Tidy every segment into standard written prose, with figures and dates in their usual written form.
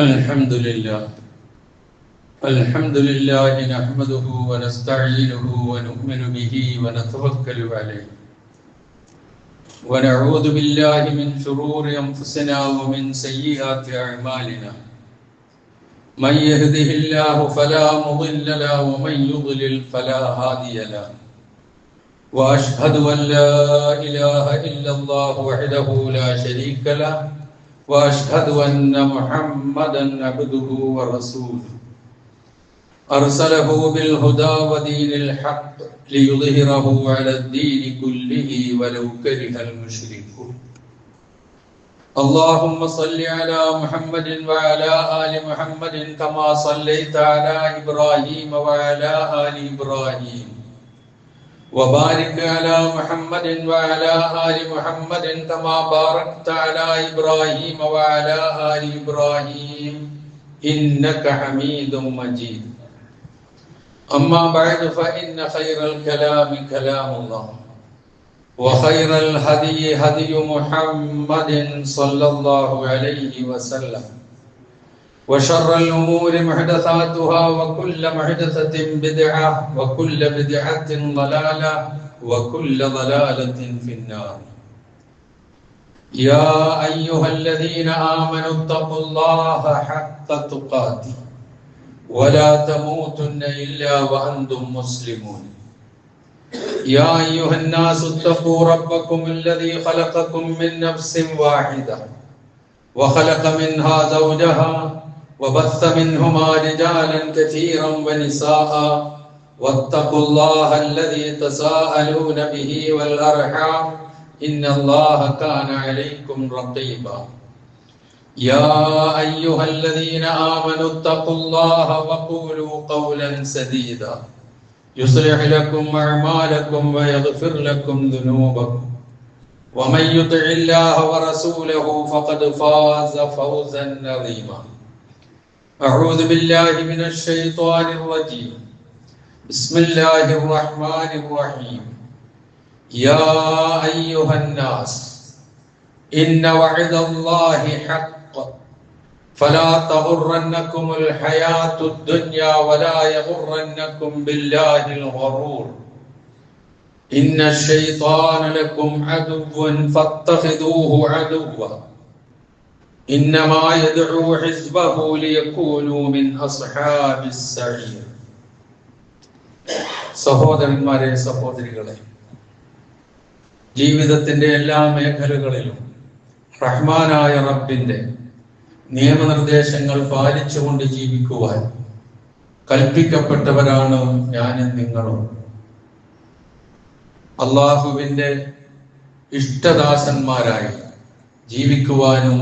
الحمد لله نحمده ونستعينه ونؤمن به ونتوكل عليه ونعوذ بالله من شرور أنفسنا ومن سيئات أعمالنا من يهده الله فلا مضل له ومن يضلل فلا هادي له وأشهد أن لا إله إلا الله وحده لا شريك له وأشهد أن محمدا عبده ورسوله أرسله بالهدى ودين الحق ليظهره على الدين كله ولو كره المشركون اللهم صل على محمد وعلى آل محمد كما صليت على إبراهيم وعلى آل إبراهيم وبارك على محمد وعلى آل محمد كما باركت على إبراهيم وعلى آل إبراهيم إنك حميد مجيد أما بعد فإن خير الكلام كلام الله وخير الهدي هدي محمد صلى الله عليه وسلم وشر الأمور محدثاتها وكل محدثة بدعة وكل بدعة ضلالة وكل ضلالة في النار يا أيها الذين آمنوا اتقوا الله حق تقاته ولا تموتن إلا وأنتم مسلمون يا أيها الناس اتقوا ربكم الذي خلقكم من نفس واحدة وخلق منها زوجها وبث منهما رجالا كثيرا ونساء واتقوا الله الذي تساءلون به والأرحام إن الله كان عليكم رقيبا يا أيها الذين آمنوا اتقوا الله وقولوا قولا سديدا يصلح لكم أعمالكم ويغفر لكم ذنوبكم ومن يطع الله ورسوله فقد فاز فوزا عظيما أعوذ بالله من الشيطان الرجيم بسم الله الرحمن الرحيم يا أيها الناس إن وعد الله حق فلا تغرنكم الحياة الدنيا ولا يغرنكم بالله الغرور إن الشيطان لكم عدو فاتخذوه عدوا إنما يدعو حزبه ليكونوا من أصحاب السعير സഹോദരന്മാരെ സഹോദരികളെ, ജീവിതത്തിന്റെ എല്ലാ മേഖലകളിലും റഹ്മാനായ റബ്ബിന്റെ നിയമനിർദ്ദേശങ്ങൾ പാലിച്ചുകൊണ്ട് ജീവിക്കുവാൻ കൽപ്പിക്കപ്പെട്ടവരാണ് ഞാനും നിങ്ങളും. അള്ളാഹുവിന്റെ ഇഷ്ടദാസന്മാരായി ജീവിക്കുവാനും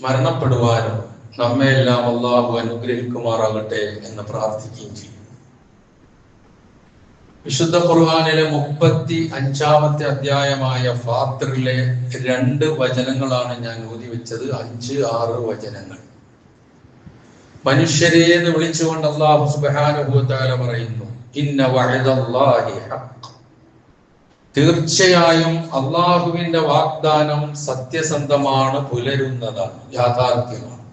മരണപ്പെടുവാനും നമ്മെല്ലാം അള്ളാഹു അനുഗ്രഹിക്കുമാറാകട്ടെ എന്ന് പ്രാർത്ഥിക്കുകയും ചെയ്യും. വിശുദ്ധ ഖുർആനിലെ 35-ാമത്തെ അധ്യായമായ ഫാത്തിറിലെ 2 വചനങ്ങളാണ് ഞാൻ ഓതി വെച്ചത്. 5-6 വചനങ്ങൾ. മനുഷ്യരെ എന്ന് വിളിച്ചുകൊണ്ട് അല്ലാഹു സുബ്ഹാനഹു വ തആല പറയുന്നു, ഇന്ന വഅദല്ലാഹി ഹഖ്, തീർച്ചയായും അള്ളാഹുവിന്റെ വാഗ്ദാനം സത്യസന്ധമാണ്, പുലരുന്നതാണ്, യാഥാർത്ഥ്യമാണ്.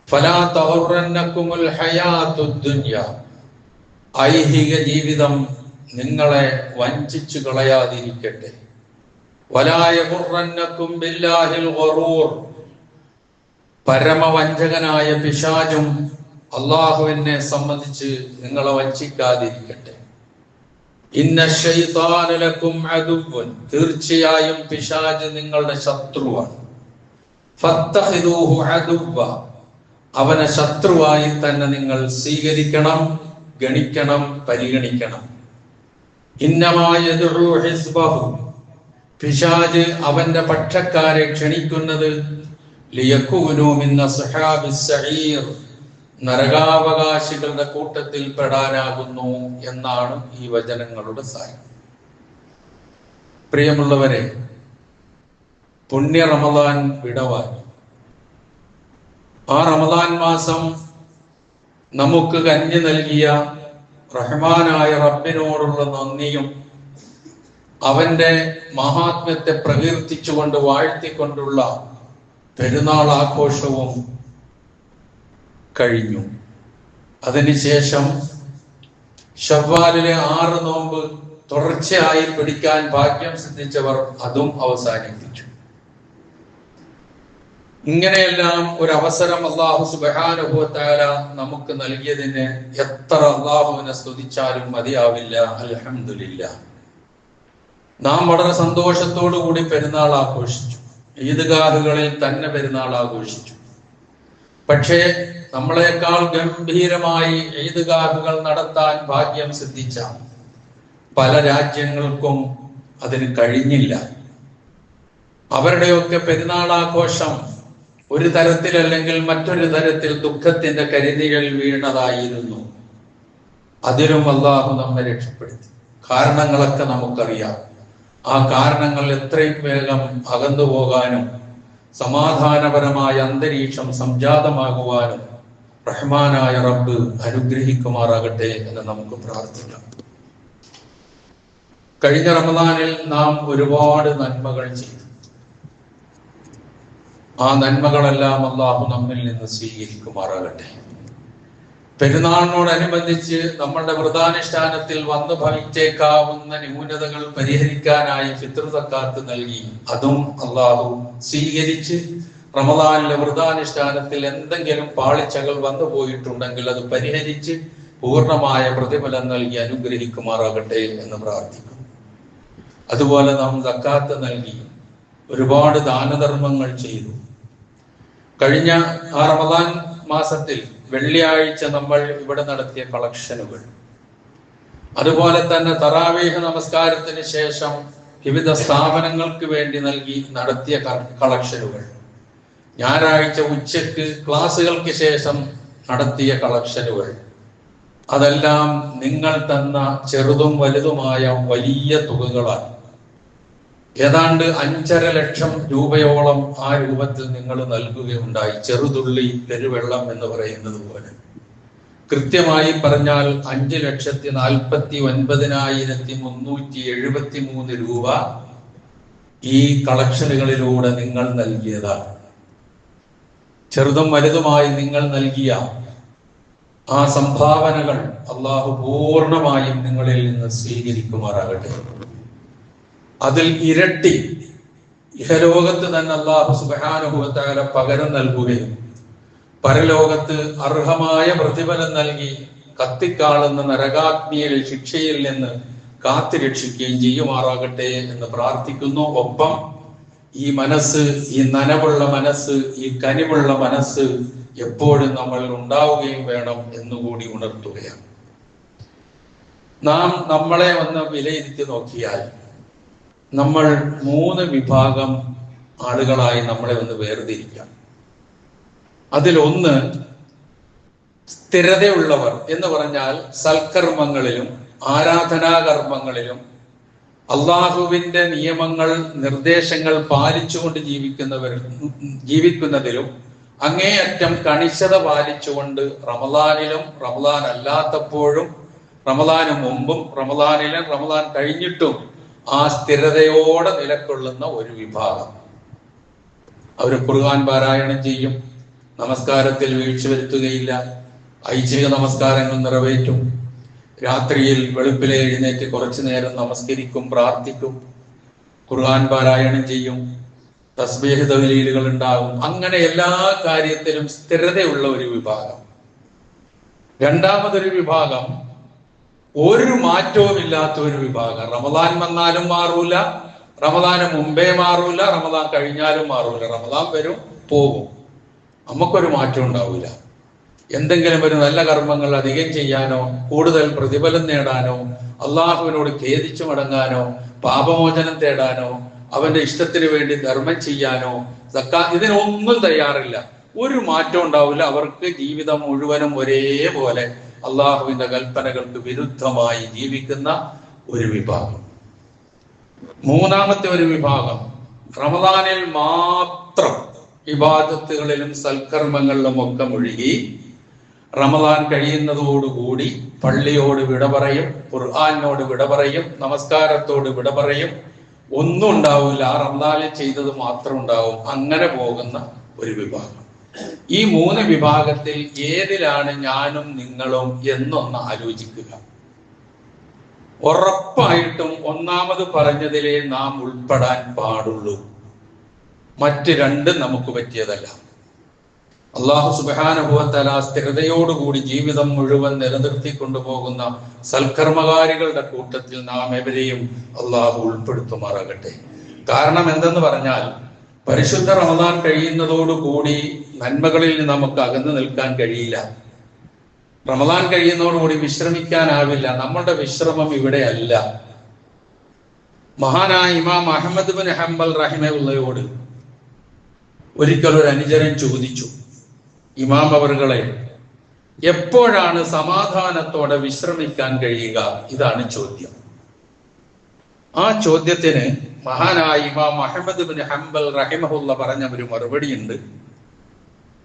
ഫലാ തഗുറന്നകുമുൽ ഹയാത്തുദ് ദുനിയ, ഐഹിക ജീവിതം നിങ്ങളെ വഞ്ചിച്ചു കളയാതിരിക്കട്ടെ. വലാ യഗുറന്നകും ബില്ലാഹിൽ ഗറൂർ, പരമവഞ്ചകനായ പിശാചും അള്ളാഹുവിനെ സംബന്ധിച്ച് നിങ്ങളെ വഞ്ചിക്കാതിരിക്കട്ടെ. ഇന്ന ശൈത്താന ലക്കും അദുവ്വൻ, തീർച്ചയായും പിശാച് നിങ്ങളുടെ ശത്രുവാണ്. ഫത്തഖിദൂഹു അദുവ്വ, അവനെ ശത്രുവായി തന്നെ നിങ്ങൾ സ്വീകരിക്കണം, ഗണിക്കണം, പരിഗണിക്കണം. ഇന്നമാ യദ്ഉ ഹിസ്ബഹു, പിശാച് അവന്റെ പക്ഷക്കാരെ ക്ഷണിക്കുന്നത് ലിയകൂനു മിൻ അസ്ഹാബിസ് സഈർ, നരകാവകാശികളുടെ കൂട്ടത്തിൽ പെടാനാകുന്നു എന്നാണ് ഈ വചനങ്ങളുടെ സാരം. പ്രിയമുള്ളവരെ, പുണ്യ റമദാൻ വിടവായി. ആ റമദാൻ മാസം നമുക്ക് കഞ്ഞി നൽകിയ റഹ്മാനായ റബ്ബിനോടുള്ള നന്ദിയും അവന്റെ മഹാത്മ്യത്തെ പ്രകീർത്തിച്ചുകൊണ്ട് വാഴ്ത്തിക്കൊണ്ടുള്ള പെരുന്നാൾ ആഘോഷവും കഴിഞ്ഞു. അതിനുശേഷം ശവ്വാലിലെ 6 നോമ്പ് തുടർച്ചയായി പിടിക്കാൻ ഭാഗ്യം സിദ്ധിച്ചവർ അതും അവസാനിപ്പിച്ചു. ഇങ്ങനെയെല്ലാം ഒരു അവസരം അല്ലാഹു സുബ്ഹാനഹു വ തആല നമുക്ക് നൽകിയതിന് എത്ര അല്ലാഹുവിനെ സ്തുതിച്ചാലും മതിയാവില്ല. അൽഹംദുലില്ലാഹ്. നാം വളരെ സന്തോഷത്തോടു കൂടി പെരുന്നാൾ ആഘോഷിച്ചു. ഈദ്ഗാഹുകളിൽ തന്നെ പെരുന്നാൾ ആഘോഷിച്ചു. പക്ഷേ നമ്മളെക്കാൾ ഗംഭീരമായി ഈദ്ഗാഹുകൾ നടത്താൻ ഭാഗ്യം സിദ്ധിച്ച പല രാജ്യങ്ങൾക്കും അതിന് കഴിഞ്ഞില്ല. അവരുടെയൊക്കെ പെരുന്നാൾ ആഘോഷം ഒരു തരത്തിലല്ലെങ്കിൽ മറ്റൊരു തരത്തിൽ ദുഃഖത്തിന്റെ കരിനിഴൽ വീണതായിരുന്നു. അതിലും അല്ലാഹു നമ്മെ രക്ഷപ്പെടുത്തി. കാരണങ്ങളൊക്കെ നമുക്കറിയാം. ആ കാരണങ്ങൾ എത്രയും വേഗം അകന്നു പോകാനും സമാധാനപരമായ അന്തരീക്ഷം സംജാതമാകുവാനും റഹ്മാനായ റബ്ബ് അനുഗ്രഹിക്കുമാറാകട്ടെ എന്ന് നമുക്ക് പ്രാർത്ഥിക്കാം. കഴിഞ്ഞ റമദാനിൽ നാം ഒരുപാട് നന്മകൾ ചെയ്തു. ആ നന്മകളെല്ലാം അല്ലാഹു നമ്മിൽ നിന്ന് സ്വീകരിക്കുമാറാകട്ടെ. പെരുന്നാളിനോടനുബന്ധിച്ച് നമ്മളുടെ വ്രതാനുഷ്ഠാനത്തിൽ വന്നു ഭവിച്ചേക്കാവുന്ന ന്യൂനതകൾ പരിഹരിക്കാനായി ഫിത്ർ സക്കാത്ത് നൽകി. അതും അല്ലാഹു സ്വീകരിച്ച് റമദാനിലെ വ്രതാനുഷ്ഠാനത്തിൽ എന്തെങ്കിലും പാളിച്ചകൾ വന്നു പോയിട്ടുണ്ടെങ്കിൽ അത് പരിഹരിച്ച് പൂർണ്ണമായ പ്രതിഫലം നൽകി അനുഗ്രഹിക്കുമാറാകട്ടെ എന്ന് പ്രാർത്ഥിക്കുന്നു. അതുപോലെ നാം സക്കാത്ത് നൽകി ഒരുപാട് ദാനധർമ്മങ്ങൾ ചെയ്തു. കഴിഞ്ഞ ആ റമദാൻ മാസത്തിൽ വെള്ളിയാഴ്ച നമ്മൾ ഇവിടെ നടത്തിയ കളക്ഷനുകൾ, അതുപോലെ തന്നെ തറാവീഹ് നമസ്കാരത്തിന് ശേഷം വിവിധ സ്ഥാപനങ്ങൾക്ക് വേണ്ടി നടത്തിയ കളക്ഷനുകൾ, ഞായറാഴ്ച ഉച്ചക്ക് ക്ലാസുകൾക്ക് ശേഷം നടത്തിയ കളക്ഷനുകൾ, അതെല്ലാം നിങ്ങൾ തന്ന ചെറുതും വലുതുമായ വലിയ തുകകളാണ്. ഏതാണ്ട് 5.5 ലക്ഷം രൂപയോളം ആ രൂപത്തിൽ നിങ്ങൾ നൽകുകയുണ്ടായി. ചെറുതുള്ളി പെരുവെള്ളം എന്ന് പറയുന്നത് പോലെ. കൃത്യമായി പറഞ്ഞാൽ 5,49,373 രൂപ ഈ കളക്ഷനുകളിലൂടെ നിങ്ങൾ നൽകിയതാണ്. ചെറുതും വലുതുമായി നിങ്ങൾ നൽകിയ ആ സംഭാവനകൾ അല്ലാഹു പൂർണ്ണമായും നിങ്ങളിൽ നിന്ന് സ്വീകരിക്കുമാറാകട്ടെ. അതിൽ ഇരട്ടി ഇഹലോകത്ത് തന്നെ അല്ലാഹു സുബ്ഹാനഹു വ തആല പകരം നൽകുകയും പരലോകത്ത് അർഹമായ പ്രതിഫലം നൽകി കത്തിക്കാളുന്ന നരകാഗ്നിയിൽ ശിക്ഷയിൽ നിന്ന് കാത്തുരക്ഷിക്കുകയും ചെയ്യുമാറാകട്ടെ എന്ന് പ്രാർത്ഥിക്കുന്നു. ഒപ്പം ഈ മനസ്സ്, ഈ നനവുള്ള മനസ്സ്, ഈ കനിവുള്ള മനസ്സ് എപ്പോഴും നമ്മൾ ഉണ്ടാവുകയും വേണം എന്നുകൂടി ഉണർത്തുകയാണ്. നാം നമ്മളെ ഒന്ന് വിലയിരുത്തി നോക്കിയാൽ നമ്മൾ 3 വിഭാഗം ആളുകളായി നമ്മളെ ഒന്ന് വേർതിരിക്കാം. അതിലൊന്ന് സ്ഥിരതയുള്ളവർ എന്ന് പറഞ്ഞാൽ സൽക്കർമ്മങ്ങളിലും ആരാധനാകർമ്മങ്ങളിലും അള്ളാഹുവിന്റെ നിയമങ്ങൾ, നിർദ്ദേശങ്ങൾ പാലിച്ചുകൊണ്ട് ജീവിക്കുന്നതിലും അങ്ങേയറ്റം കണിശത പാലിച്ചുകൊണ്ട് റമദാനിലും റമദാൻ അല്ലാത്തപ്പോഴും റമദാന് മുമ്പും റമദാനിലും റമദാൻ കഴിഞ്ഞിട്ടും ആ സ്ഥിരതയോടെ നിലകൊള്ളുന്ന ഒരു വിഭാഗം. അവർ ഖുർആൻ പാരായണം ചെയ്യും, നമസ്കാരത്തിൽ വീഴ്ച വരുത്തുകയില്ല, ഐച്ഛിക നമസ്കാരങ്ങൾ നിറവേറ്റും, രാത്രിയിൽ വെളുപ്പിലെ എഴുന്നേറ്റ് കുറച്ചു നേരം നമസ്കരിക്കും, പ്രാർത്ഥിക്കും, ഖുർആൻ പാരായണം ചെയ്യും, തസ്ബീഹ് തഹ്ലീലുകൾ ഉണ്ടാകും. അങ്ങനെ എല്ലാ കാര്യത്തിലും സ്ഥിരതയുള്ള ഒരു വിഭാഗം. രണ്ടാമതൊരു വിഭാഗം ഒരു മാറ്റവും ഇല്ലാത്ത ഒരു വിഭാഗം. റമദാൻ വന്നാലും മാറൂല, റമദാന് മുമ്പേ മാറൂല, റമദാൻ കഴിഞ്ഞാലും മാറൂല. റമദാൻ വരും പോകും, നമുക്കൊരു മാറ്റം ഉണ്ടാവില്ല. എന്തെങ്കിലും ഒരു നല്ല കർമ്മങ്ങൾ അധികം ചെയ്യാനോ കൂടുതൽ പ്രതിഫലം നേടാനോ അള്ളാഹുവിനോട് ഖേദിച്ചു മടങ്ങാനോ പാപമോചനം തേടാനോ അവന്റെ ഇഷ്ടത്തിന് വേണ്ടി ധർമ്മം ചെയ്യാനോ ഇതിനൊന്നും തയ്യാറില്ല. ഒരു മാറ്റം ഉണ്ടാവില്ല. അവർക്ക് ജീവിതം മുഴുവനും ഒരേപോലെ അള്ളാഹുവിന്റെ കൽപ്പനകൾക്ക് വിരുദ്ധമായി ജീവിക്കുന്ന ഒരു വിഭാഗം. മൂന്നാമത്തെ ഒരു വിഭാഗം റമദാനിൽ മാത്രം ഇബാദത്തുകളിലും സൽക്കർമ്മങ്ങളിലും ഒക്കെ മുഴുകി റമദാൻ കഴിയുന്നതോടുകൂടി പള്ളിയോട് വിട പറയും, ഖുർആനോട് വിട പറയും, നമസ്കാരത്തോട് വിട പറയും. ഒന്നും ഉണ്ടാവില്ല, ആ റമദാനിൽ ചെയ്തത് മാത്രം ഉണ്ടാവും. അങ്ങനെ പോകുന്ന ഒരു വിഭാഗം. ഈ 3 വിഭാഗത്തിൽ ഏതിലാണ് ഞാനും നിങ്ങളും എന്നൊന്ന് ആലോചിക്കുക. ഉറപ്പായിട്ടും ഒന്നാമത് പറഞ്ഞതിലേ നാം ഉൾപ്പെടാൻ പാടുള്ളൂ. മറ്റ് 2 നമുക്ക് പറ്റിയതല്ല. അള്ളാഹു സുബ്ഹാനഹു വ തആല സ്ഥിരതയോടുകൂടി ജീവിതം മുഴുവൻ നിലനിർത്തിക്കൊണ്ടുപോകുന്ന സൽക്കർമ്മകാരികളുടെ കൂട്ടത്തിൽ നാം എവരെയും അള്ളാഹു ഉൾപ്പെടുത്തുമാറാകട്ടെ. കാരണം എന്തെന്ന് പറഞ്ഞാൽ, പരിശുദ്ധ റമദാൻ കഴിയുന്നതോടുകൂടി നന്മകളിൽ നിന്ന് നമുക്ക് അകന്നു നിൽക്കാൻ കഴിയില്ല. റമദാൻ കഴിയുന്നതോടുകൂടി വിശ്രമിക്കാനാവില്ല. നമ്മളുടെ വിശ്രമം ഇവിടെയല്ല. മഹാനായ ഇമാം അഹ്മദ് ബിൻ ഹംബൽ റഹിമഹുള്ളയോട് ഒരിക്കൽ ഒരു അനുചരൻ ചോദിച്ചു, ഇമാം അവറുകളെ, എപ്പോഴാണ് സമാധാനത്തോടെ വിശ്രമിക്കാൻ കഴിയുക? ഇതാണ് ചോദ്യം. ആ ചോദ്യത്തിന് മഹാനായ ഇമാം അഹ്മദ് ബിൻ ഹംബൽ റഹിമഹുള്ള പറഞ്ഞ ഒരു മറുപടിയുണ്ട്.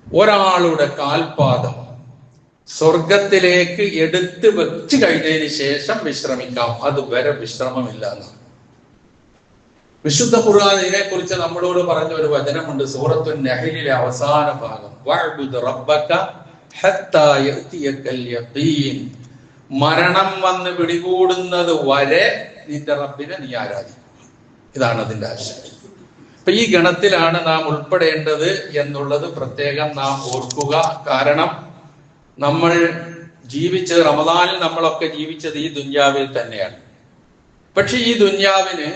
ഒരാളുടെ കാൽപാദം സ്വർഗത്തിലേക്ക് എടുത്ത് വെച്ച് കഴിഞ്ഞതിന് ശേഷം വിശ്രമിക്കാം, അതുവരെ വിശ്രമമില്ല എന്നാണ്. വിശുദ്ധ ഖുർആൻ ഇതിനെ കുറിച്ച് നമ്മളോട് പറഞ്ഞ ഒരു വചനമുണ്ട്. സൂറത്തുൻ നഹ്ലിലെ അവസാന ഭാഗം, വഅബ്ദുദ് റബ്ബക ഹത്താ യഅതിയകൽ യഖീൻ. മരണം വന്ന് പിടികൂടുന്നത് വരെ നിന്റെ റബ്ബിനെ നീ ആരാധിക്കുക. ഇതാണ് അതിന്റെ ആശയം. അപ്പൊ ഈ ഗണത്തിലാണ് നാം ഉൾപ്പെടേണ്ടത് എന്നുള്ളത് പ്രത്യേകം നാം ഓർക്കുക. കാരണം നമ്മൾ ജീവിച്ചത്, റമദാനിൽ നമ്മളൊക്കെ ജീവിച്ചത് ഈ ദുന്യാവിൽ തന്നെയാണ്. പക്ഷെ ഈ ദുന്യാവിന്,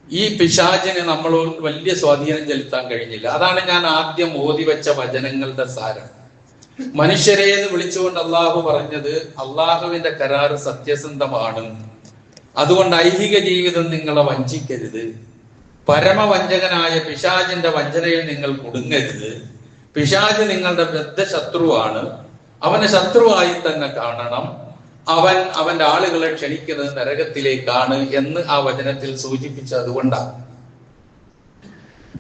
ഈ പിശാചിന് നമ്മളോട് വലിയ സ്വാധീനം ചെലുത്താൻ കഴിഞ്ഞില്ല. അതാണ് ഞാൻ ആദ്യം ഓതി വെച്ച വചനങ്ങളുടെ സാരം. മനുഷ്യരെ എന്ന് വിളിച്ചുകൊണ്ട് അള്ളാഹു പറഞ്ഞത്, അള്ളാഹുവിന്റെ കരാറ് സത്യസന്ധമാണ്, അതുകൊണ്ട് ഐഹിക ജീവിതം നിങ്ങളെ വഞ്ചിക്കരുത്, പരമവഞ്ചകനായ പിശാചിന്റെ വഞ്ചനയിൽ നിങ്ങൾ കുടുങ്ങരുത്, പിശാച് നിങ്ങളുടെ ബദ്ധശത്രുവാണ്, അവനെ ശത്രുവായി തന്നെ കാണണം, അവൻ അവന്റെ ആളുകളെ ക്ഷണിക്കുന്നത് നരകത്തിലേക്കാണ് എന്ന് ആ വചനത്തിൽ സൂചിപ്പിച്ചത് അതുകൊണ്ടാണ്.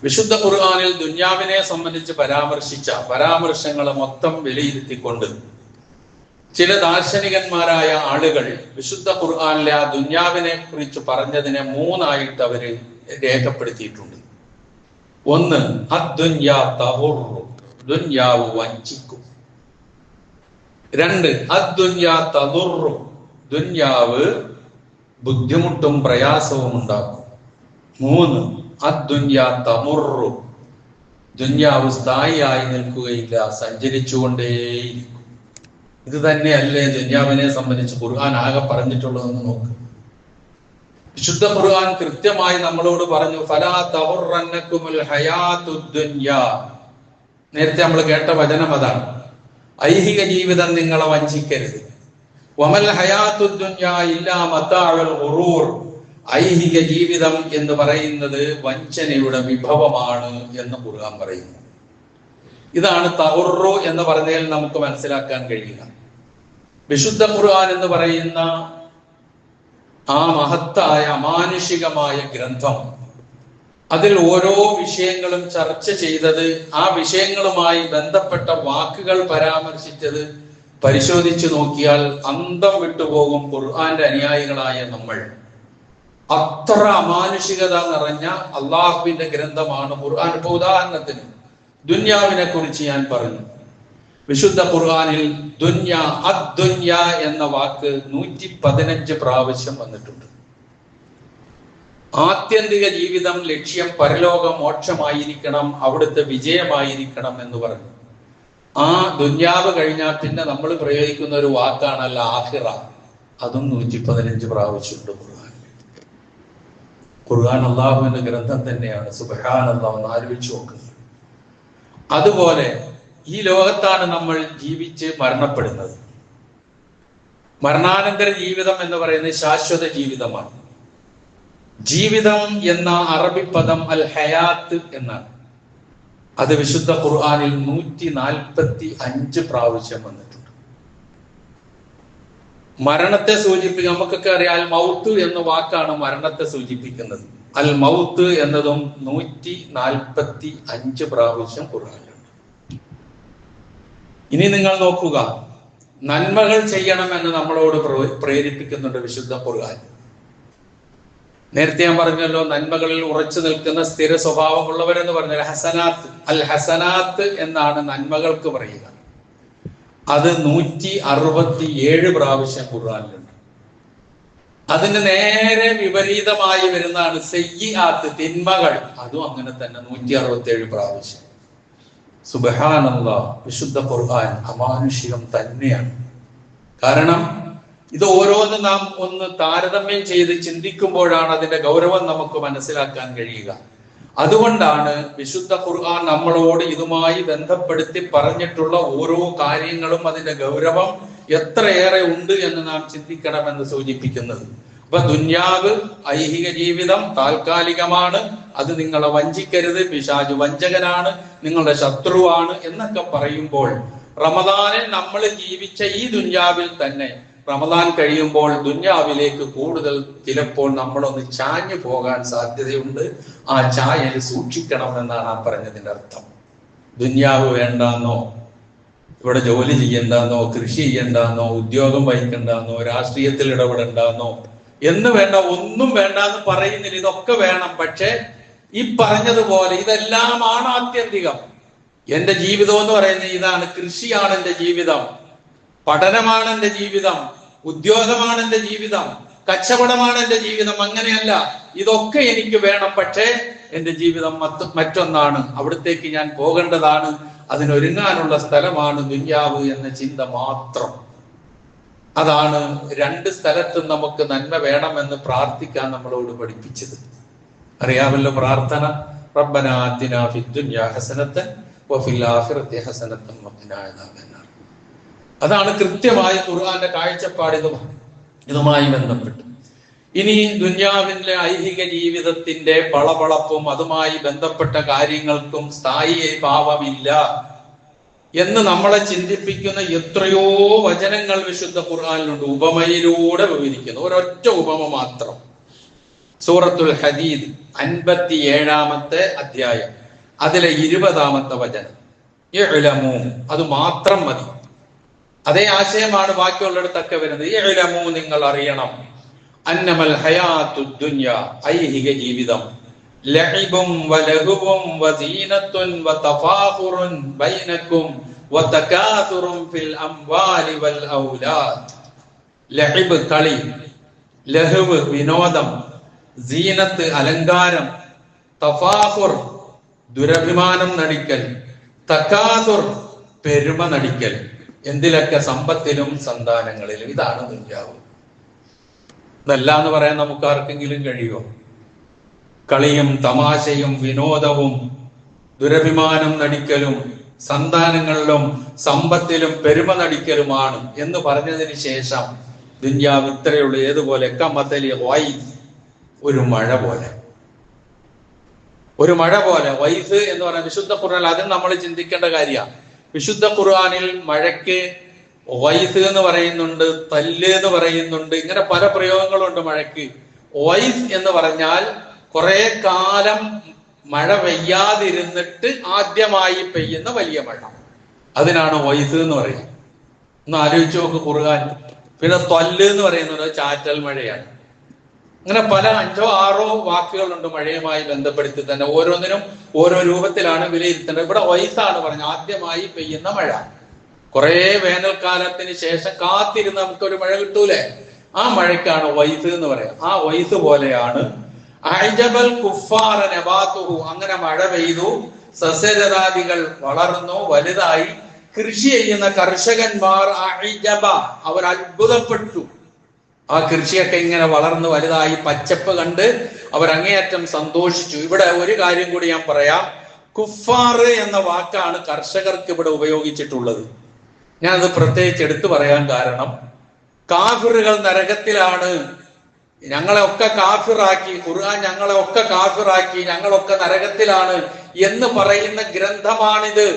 വിശുദ്ധ ഖുർആനിൽ ദുന്യാവിനെ സംബന്ധിച്ച് പരാമർശിച്ച പരാമർശങ്ങളെ മൊത്തം വിലയിരുത്തിക്കൊണ്ട് ചില ദാർശനികന്മാരായ ആളുകൾ വിശുദ്ധ ഖുർആനിലെ ആ ദുന്യാവിനെ കുറിച്ച് പറഞ്ഞതിനെ 3 ആയിട്ട് അവര് രേഖപ്പെടുത്തിയിട്ടുണ്ട്. ഒന്ന്, അദ്ദുന്യാ തഹുറു, ദുന്യാവ് വഞ്ചിക്കും. 2, അദ്ദുന്യാ തദുറു, ദുന്യാവ് ബുദ്ധിമുട്ടും പ്രയാസവും ഉണ്ടാക്കും. 3, അദ്ദുന്യാ തമുറു, ദുന്യാവ് സ്ഥായിയായി നിൽക്കുകയില്ല, സഞ്ചരിച്ചുകൊണ്ടേയിരിക്കും. ഇത് തന്നെയല്ലേ ദുന്യാവിനെ സംബന്ധിച്ച് ഖുർആൻ ആകെ പറഞ്ഞിട്ടുള്ളതെന്ന് നോക്ക്. വിശുദ്ധ ഖുർആൻ കൃത്യമായി നമ്മളോട് പറഞ്ഞു, ഫലാ തഗുറന്നകുമുൽ ഹയാത്തുദ് ദുന്യാ. നേരത്തെ നമ്മൾ കേട്ട വചനം അതാണ്. ഐഹിക ജീവിതം നിങ്ങളെ വഞ്ചിക്കരുത്. വമൽ ഹയാത്തുദ് ദുന്യാ ഇല്ലാ മതാഉൽ ഗുറൂർ. ഐഹിക ജീവിതം എന്ന് പറയുന്നത് വഞ്ചനയുടെ വിഭവമാണ് എന്ന് ഖുർആൻ പറയുന്നു. ഇതാണ് തഗുറു എന്ന് പറഞ്ഞാൽ നമുക്ക് മനസ്സിലാക്കാൻ കഴിയുക. വിശുദ്ധ ഖുർആൻ എന്ന് പറയുന്ന ആ മഹത്തായ അമാനുഷികമായ ഗ്രന്ഥം, അതിൽ ഓരോ വിഷയങ്ങളും ചർച്ച ചെയ്തത്, ആ വിഷയങ്ങളുമായി ബന്ധപ്പെട്ട വാക്കുകൾ പരാമർശിച്ചത് പരിശോധിച്ചു നോക്കിയാൽ അന്തം വിട്ടുപോകും ഖുർആന്റെ അനുയായികളായ നമ്മൾ. അത്ര അമാനുഷികത നിറഞ്ഞ അള്ളാഹുവിന്റെ ഗ്രന്ഥമാണ് ഖുർആൻ. ഇപ്പൊ ഉദാഹരണത്തിന് ദുന്യാവിനെ കുറിച്ച് ഞാൻ പറഞ്ഞു. വിശുദ്ധ ഖുർആനിൽ ദുന്യാ, അദ്ദുന്യാ എന്ന വാക്ക് 115 പ്രാവശ്യം വന്നിട്ടുണ്ട്. ആത്യന്തിക ജീവിതം ലക്ഷ്യം പരലോക മോക്ഷമായിരിക്കണം, അവിടുത്തെ വിജയമായിരിക്കണം എന്ന് പറഞ്ഞു. ആ ദുന്യാവ് കഴിഞ്ഞാൽ പിന്നെ നമ്മൾ പ്രയോഗിക്കുന്ന ഒരു വാക്കാണല്ല ആഖിറ. അതും 115 പ്രാവശ്യമുണ്ട് ഖുർആൻ. ഖുർആൻ അള്ളാഹുവിന്റെ ഗ്രന്ഥം തന്നെയാണ്. സുബ്ഹാനല്ലാഹ്, ഒന്ന് ആലോചിച്ച് നോക്കുന്നത്. അതുപോലെ ഈ ലോകത്താണ് നമ്മൾ ജീവിച്ച് മരണപ്പെടുന്നത്. മരണാനന്തര ജീവിതം എന്ന് പറയുന്നത് ശാശ്വത ജീവിതമാണ്. ജീവിതം എന്ന അറബി പദം അൽ ഹയാത്ത് എന്നാണ്. അത് വിശുദ്ധ ഖുർആനിൽ 145 പ്രാവശ്യം വന്നിട്ടുണ്ട്. മരണത്തെ സൂചിപ്പിക്കുക, നമുക്കൊക്കെ അറിയാം, മൗത്ത് എന്ന വാക്കാണ് മരണത്തെ സൂചിപ്പിക്കുന്നത്. അൽ മൗത്ത് എന്നതും 145 പ്രാവശ്യം ഖുർആനിലുണ്ട്. ഇനി നിങ്ങൾ നോക്കുക, നന്മകൾ ചെയ്യണമെന്ന് നമ്മളോട് പ്രേരിപ്പിക്കുന്നുണ്ട് വിശുദ്ധ ഖുർആൻ. നേരത്തെ ഞാൻ പറഞ്ഞല്ലോ, നന്മകളിൽ ഉറച്ചു നിൽക്കുന്ന സ്ഥിര സ്വഭാവമുള്ളവരെന്ന് പറഞ്ഞാൽ ഹസനാത്ത്, അൽ ഹസനാത്ത് എന്നാണ് നന്മകൾക്ക് പറയുക. അത് 167 പ്രാവശ്യം ഖുർആനിലുണ്ട്. അതിന് നേരെ വിപരീതമായി വരുന്നതാണ് സയ്യിആത്ത്, തിന്മകൾ. അതും അങ്ങനെ തന്നെ 167 പ്രാവശ്യം. സുബ്ഹാനല്ലാഹ്, വിശുദ്ധ ഖുർആൻ അമാനുഷികം തന്നെയാണ്. കാരണം ഇത് ഓരോന്നും നാം ഒന്ന് താരതമ്യം ചെയ്ത് ചിന്തിക്കുമ്പോഴാണ് അതിന്റെ ഗൗരവം നമുക്ക് മനസ്സിലാക്കാൻ കഴിയുക. അതുകൊണ്ടാണ് വിശുദ്ധ ഖുർആൻ നമ്മളോട് ഇതുമായി ബന്ധപ്പെടുത്തി പറഞ്ഞിട്ടുള്ള ഓരോ കാര്യങ്ങളും അതിന്റെ ഗൗരവം എത്രയേറെ ഉണ്ട് എന്ന് നാം ചിന്തിക്കണമെന്ന് സൂചിപ്പിക്കുന്നത്. അപ്പൊ ദുന്യാവ്, ഐഹിക ജീവിതം താൽക്കാലികമാണ്, അത് നിങ്ങളെ വഞ്ചിക്കരുത്, പിശാച് വഞ്ചകനാണ്, നിങ്ങളുടെ ശത്രുവാണ് എന്നൊക്കെ പറയുമ്പോൾ റമദാനിൽ നമ്മൾ ജീവിച്ച ഈ ദുന്യാവിൽ തന്നെ റമദാൻ കഴിയുമ്പോൾ ദുന്യാവിലേക്ക് കൂടുതൽ ചിലപ്പോൾ നമ്മളൊന്ന് ചാഞ്ഞു പോകാൻ സാധ്യതയുണ്ട്. ആ ചായൽ സൂക്ഷിക്കണം എന്നാണ് ആ പറഞ്ഞതിന്റെ അർത്ഥം. ദുന്യാവ് വേണ്ടാന്നോ, ഇവിടെ ജോലി ചെയ്യണ്ടെന്നോ, കൃഷി ചെയ്യണ്ടെന്നോ, ഉദ്യോഗം വഹിക്കണ്ടെന്നോ, രാഷ്ട്രീയത്തിൽ ഇടപെടണ്ടെന്നോ എന്ന് വേണ്ട, ഒന്നും വേണ്ട എന്ന് പറയുന്നില്ല. ഇതൊക്കെ വേണം. പക്ഷെ ഈ പറഞ്ഞതുപോലെ ഇതെല്ലാമാണ് ആത്യന്തികം. എന്റെ ജീവിതം എന്ന് പറയുന്നത് ഇതാണ്. കൃഷിയാണ് എന്റെ ജീവിതം, പഠനമാണ് എന്റെ ജീവിതം, ഉദ്യോഗമാണ് എന്റെ ജീവിതം, കച്ചവടമാണ് എന്റെ ജീവിതം. അങ്ങനെയല്ല, ഇതൊക്കെ എനിക്ക് വേണം. പക്ഷേ എന്റെ ജീവിതം മറ്റൊന്നാണ്, അവിടത്തേക്ക് ഞാൻ പോകേണ്ടതാണ്, അതിനൊരുങ്ങാനുള്ള സ്ഥലമാണ് ദുന്യാവ് എന്ന ചിന്ത മാത്രം. അതാണ് രണ്ട് സ്ഥലത്തും നമുക്ക് നന്മ വേണമെന്ന് പ്രാർത്ഥിക്കാൻ നമ്മളോട് പഠിപ്പിച്ചത്. അറിയാമല്ലോ പ്രാർത്ഥന, റബ്ബനാ ആതിനാ ഫിദ്ദുനിയാ ഹസനത്തൻ വഫിൽ ആഖിറതി ഹസനത്തൻ വഖിനാ അദാബന്നാർ. അതാണ് കൃത്യമായ ഖുർആന്റെ കാഴ്ചപ്പാട് ഇതുമായി ബന്ധപ്പെട്ട്. ഇനി ദുന്യാവിന്റെ ഐഹിക ജീവിതത്തിന്റെ പളപളപ്പും അതുമായി ബന്ധപ്പെട്ട കാര്യങ്ങൾക്കും സ്ഥായി ഭാവമില്ല എന്ന് നമ്മളെ ചിന്തിപ്പിക്കുന്ന എത്രയോ വചനങ്ങൾ വിശുദ്ധ ഖുർആനിലുണ്ട്. ഉപമയിലൂടെ വിവരിക്കുന്നു. ഒരൊറ്റ ഉപമ മാത്രം. സൂറത്തുൽ ഹദീദ് 57-ാമത്തെ അധ്യായം, അതിലെ 20-ാമത്തെ വചനം. ഇഅ്ലമൂ, അത് മാത്രം മതി. അതേ ആശയമാണ് ബാക്കിയുള്ളിടത്തൊക്കെ വരുന്നത്. ഇഅ്ലമൂ, നിങ്ങൾ അറിയണം, അന്നമൽ ഹയാത്തുദ് ദുനിയ, ഐഹിക ജീവിതം, ലഇബും വലഹുവും വസീനത്തുൻ വതഫാഖുറുൻ ബൈനക്കും വതകാസുറുൻ ഫിൽ അംവാലി വൽ ഔലാദ്. ലഇബ് കളി, ലഹ്വ് വിനോദം, സീനത്ത് അലങ്കാരം, തഫാഖുർ ദുരഭിമാനം നടിക്കൽ, തകാസുർ പെരുമ നടിക്കൽ. എന്തിലൊക്കെ? സമ്പത്തിലും സന്താനങ്ങളിലും. ഇതാണ് ദുന്യാവ്. ഇതല്ല എന്ന് പറയാൻ നമുക്ക് ആർക്കെങ്കിലും കഴിയുമോ? കളിയും തമാശയും വിനോദവും ദുരഭിമാനം നടിക്കലും സന്താനങ്ങളിലും സമ്പത്തിലും പെരുമ നടിക്കലുമാണ് എന്ന് പറഞ്ഞതിന് ശേഷം ദുന്യാവ് ഇത്രയുള്ളൂ. ഏതുപോലെ? കമതലി വൈസ്, ഒരു മഴ പോലെ. ഒരു മഴ പോലെ. വൈസ് എന്ന് പറഞ്ഞാൽ വിശുദ്ധ ഖുർആനിൽ അതും നമ്മൾ ചിന്തിക്കേണ്ട കാര്യമാണ്. വിശുദ്ധ ഖുർആനിൽ മഴയ്ക്ക് വൈസ് എന്ന് പറയുന്നുണ്ട്, തല്ല് എന്ന് പറയുന്നുണ്ട്, ഇങ്ങനെ പല പ്രയോഗങ്ങളുണ്ട് മഴയ്ക്ക്. വൈസ് എന്ന് പറഞ്ഞാൽ കുറെ കാലം മഴ പെയ്യാതിരുന്നിട്ട് ആദ്യമായി പെയ്യുന്ന വലിയ മഴ, അതിനാണ് വൈസ് എന്ന് പറയുന്നത്. ഒന്ന് ആലോചിച്ച് നോക്ക് ഖുർആൻ. പിന്നെ ത്വല്ല് എന്ന് പറയുന്നത് ചാറ്റൽ മഴയാണ്. അങ്ങനെ പല 5-6 വാക്കുകളുണ്ട് മഴയുമായി ബന്ധപ്പെടുത്തി തന്നെ. ഓരോന്നിനും ഓരോ രൂപത്തിലാണ് വിലയിരുത്തേണ്ടത്. ഇവിടെ വൈസാണ് പറഞ്ഞത്, ആദ്യമായി പെയ്യുന്ന മഴ. കുറെ വേനൽക്കാലത്തിന് ശേഷം കാത്തിരുന്ന് നമുക്കൊരു മഴ കിട്ടൂലേ, ആ മഴയ്ക്കാണ് വൈസ് എന്ന് പറയാം. ആ വൈസ് പോലെയാണ് അഅജബൽ കുഫാറ നബാതുഹു, അങ്ങനെ മഴ പെയ്തു, സസ്യലതാദികൾ വളർന്നു വലുതായി. കൃഷി ചെയ്യുന്ന കർഷകന്മാർ അഅജബ, അവർ അത്ഭുതപ്പെട്ടു. ആ കൃഷിയൊക്കെ ഇങ്ങനെ വളർന്നു വലുതായി പച്ചപ്പ് കണ്ട് അവർ അങ്ങേയറ്റം സന്തോഷിച്ചു. ഇവിടെ ഒരു കാര്യം കൂടി ഞാൻ പറയാം. കുഫാർ എന്ന വാക്കാണ് കർഷകർക്ക് ഇവിടെ ഉപയോഗിച്ചിട്ടുള്ളത്. ഞാനത് പ്രത്യേകിച്ച് എടുത്തു പറയാൻ കാരണം, കാഫിറുകൾ നരകത്തിലാണ്, ഞങ്ങളെ ഒക്കെ കാഫിറാക്കി, ഖുർആൻ ഞങ്ങളെ ഒക്കെ കാഫിറാക്കി, ഞങ്ങളൊക്കെ നരകത്തിലാണ് എന്ന് പറയുന്ന ഗ്രന്ഥമാണിത്